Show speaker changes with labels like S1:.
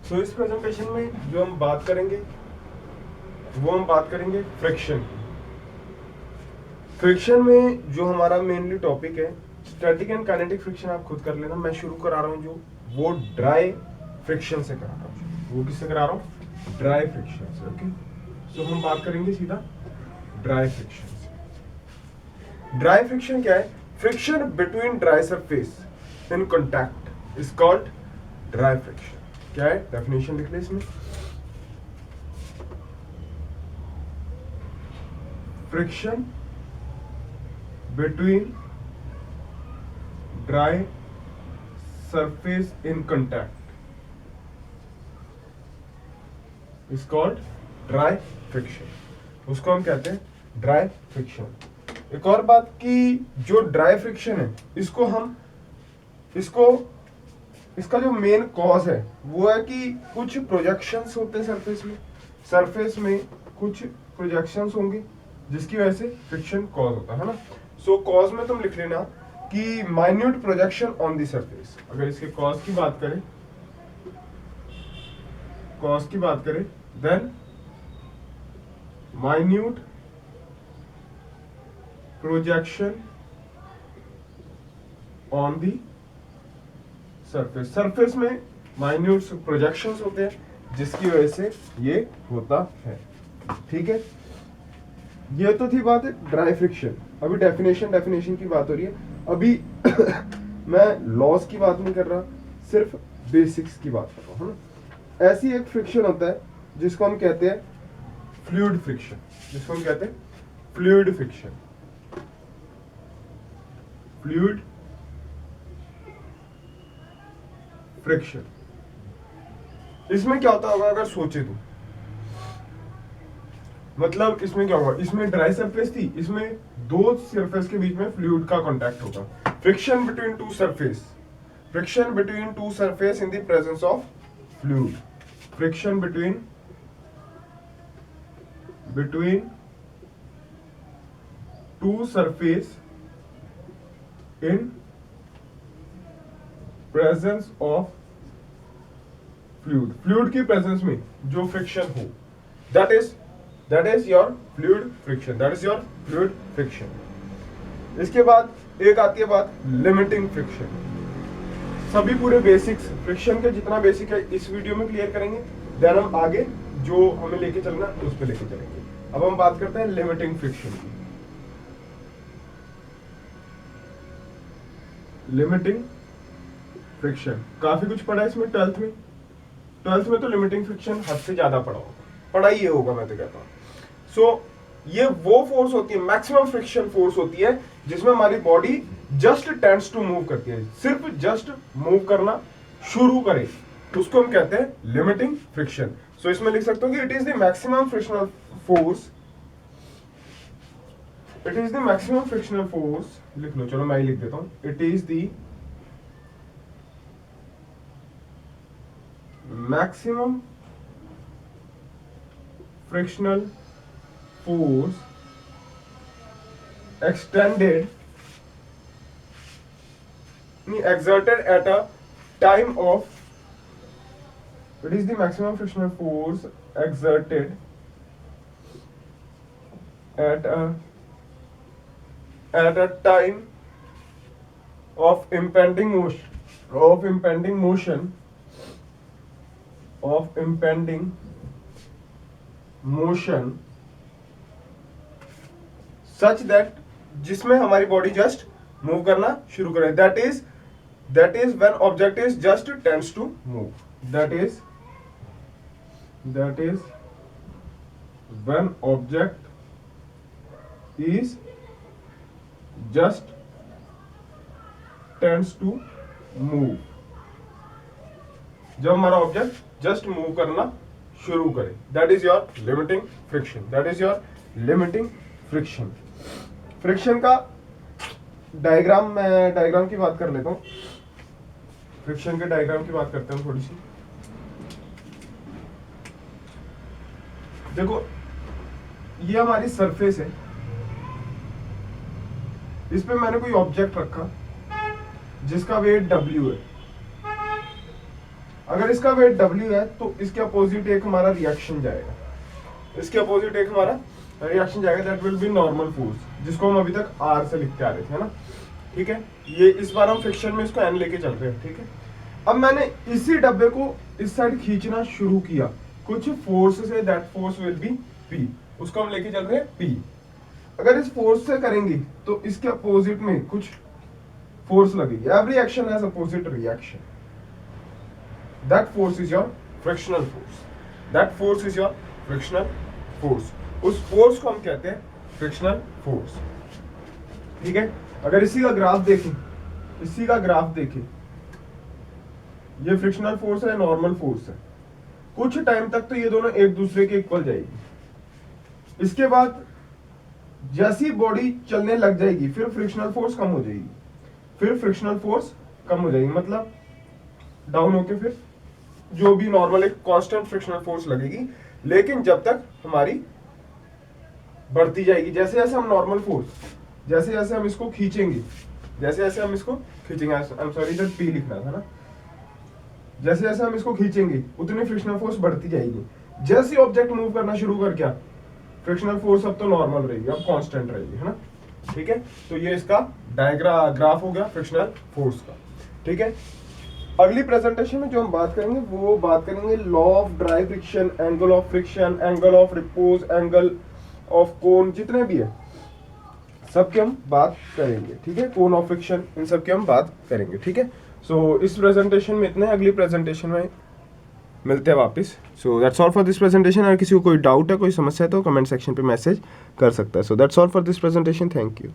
S1: तो इस प्रेजेंटेशन में जो हम बात करेंगे वो हम बात करेंगे फ्रिक्शन की। फ्रिक्शन में जो हमारा मेनली टॉपिक है स्टैटिक एंड काइनेटिक फ्रिक्शन, आप खुद कर लेना। मैं शुरू करा रहा हूँ जो वो ड्राई फ्रिक्शन से करा रहा हूँ। वो किससे करा रहा हूँ? ड्राई फ्रिक्शन से। ओके, सो हम बात करेंगे सीधा ड्राई फ्रिक्शन से। ड्राई फ्रिक्शन क्या है? Friction between dry surface in contact is called dry friction. क्या है? डेफिनेशन लिख ले इसमें। Friction between dry surface in contact is called dry friction. उसको हम कहते हैं ड्राई फ्रिक्शन। एक और बात कि जो ड्राई फ्रिक्शन है इसका जो मेन कॉज है वो है कि कुछ प्रोजेक्शंस होते हैं सरफेस में कुछ प्रोजेक्शंस होंगे जिसकी वजह से फ्रिक्शन कॉज होता है ना। सो कॉज में तुम लिख लेना कि minute projection on the surface. अगर इसके कॉज की बात करें then minute projection on the surface में माइन्यूट प्रोजेक्शंस होते हैं जिसकी वजह से ये होता है। ठीक है, ये तो थी बात है ड्राई फ्रिक्शन। अभी डेफिनेशन की बात हो रही है। अभी मैं लॉस की बात नहीं कर रहा, सिर्फ बेसिक्स की बात कर रहा हूँ। ऐसी एक फ्रिक्शन होता है जिसको हम कहते हैं फ्लूइड फ्रिक्शन। Fluid friction. इसमें क्या होता होगा अगर सोचे तो, मतलब इसमें क्या होगा? इसमें ड्राई सरफेस थी, इसमें दो सरफेस के बीच में फ्लूइड का कांटेक्ट होगा। Friction between two surface in the presence of fluid. Friction between two surface in presence of fluid की प्रेजेंस में जो फ्रिक्शन हो, that is your fluid friction. इसके बाद एक आती है बात लिमिटिंग फ्रिक्शन। सभी पूरे बेसिक्स फ्रिक्शन के जितना बेसिक है इस वीडियो में क्लियर करेंगे, देन हम आगे जो हमें लेके चलना उस पर लेके चलेंगे। अब हम बात करते हैं लिमिटिंग फ्रिक्शन की। लिमिटिंग फ्रिक्शन काफी कुछ पढ़ा है इसमें ट्वेल्थ में तो लिमिटिंग फ्रिक्शन हद से ज्यादा पढ़ा ही होगा, मैं तो कहता हूँ। सो ये वो फोर्स होती है, मैक्सिमम फ्रिक्शन फोर्स होती है जिसमें हमारी body just tends to move करती है, सिर्फ जस्ट मूव करना शुरू करे, उसको हम कहते हैं लिमिटिंग फ्रिक्शन। सो इसमें लिख सकते हो कि it is the maximum frictional force. लिख लो, चलो मैं ही लिख देता हूं। It is the maximum frictional force exerted at a time of it is the maximum frictional force exerted at a time of impending motion such that जिसमें हमारी body just move करना शुरू करे, that is when object is just tends to move, that is when object is just tends to move. जब हमारा object just move करना शुरू करे, that is your limiting friction. Friction का डायग्राम की बात कर लेता हूँ, फ्रिक्शन के डायग्राम की बात करते हैं थोड़ी सी। देखो ये हमारी सरफेस है, इस पे मैंने कोई ऑब्जेक्ट रखा जिसका वेट W है। अगर इसका वेट W है तो इसके अपोजिट एक हमारा रिएक्शन जाएगा, इसके अपोजिट एक हमारा रिएक्शन जाएगा, that will be normal force, जिसको हम अभी तक R से लिखते आ रहे थे, है ना। ठीक है, ये इस बार हम फ्रिक्शन में इसको N लेके चल रहे हैं। ठीक है, अब मैंने इसी डब्बे को इस साइड खींचना शुरू किया कुछ फोर्स से, that force will be P, उसको हम लेके चल रहे हैं P। अगर इस फोर्स से करेंगे तो इसके अपोजिट में कुछ फोर्स लगेगी, every action has opposite reaction, that force is your frictional force, that force is your frictional force, उस फोर्स को हम कहते हैं फ्रिक्शनल फोर्स। ठीक है, अगर इसी का ग्राफ देखें, इसी का ग्राफ देखें, ये फ्रिक्शनल फोर्स है, नॉर्मल फोर्स है, कुछ टाइम तक तो ये दोनों एक दूसरे के इक्वल जाएगी। इसके बाद जैसी बॉडी चलने लग जाएगी फिर फ्रिक्शनल फोर्स कम हो जाएगी, फिर फ्रिक्शनल फोर्स कम हो जाएगी, मतलब डाउन होके फिर जो भी नॉर्मल एक कांस्टेंट फ्रिक्शनल फोर्स लगेगी। लेकिन जब तक हमारी बढ़ती जाएगी, जैसे जैसे हम नॉर्मल फोर्स, जैसे जैसे हम इसको खींचेंगे, जैसे जैसे हम इसको खींचेंगे, आई एम सॉरी इधर P लिखना था ना, जैसे जैसे हम इसको खींचेंगे उतनी फ्रिक्शनल फोर्स बढ़ती जाएगी। जैसे ऑब्जेक्ट मूव करना शुरू कर क्या, फ्रिक्शनल फोर्स अब तो नॉर्मल रहेगी, अब कांस्टेंट रहेगी, है ना। ठीक है, तो ये इसका ग्राफ हो गया फ्रिक्शनल फोर्स का। ठीक है, अगली प्रेजेंटेशन में जो हम बात करेंगे वो बात करेंगे law of dry friction, angle of friction, angle of repose, angle of cone, जितने भी है सबके हम बात करेंगे। ठीक है, कोन ऑफ फ्रिक्शन, इन सब की हम बात करेंगे। ठीक है, सो इस प्रेजेंटेशन में इतने, अगली प्रेजेंटेशन में मिलते हैं वापस। So that's all for this presentation. अगर किसी को कोई डाउट है, कोई समस्या है तो कमेंट सेक्शन पे मैसेज कर सकता है। So that's all for this presentation, thank you.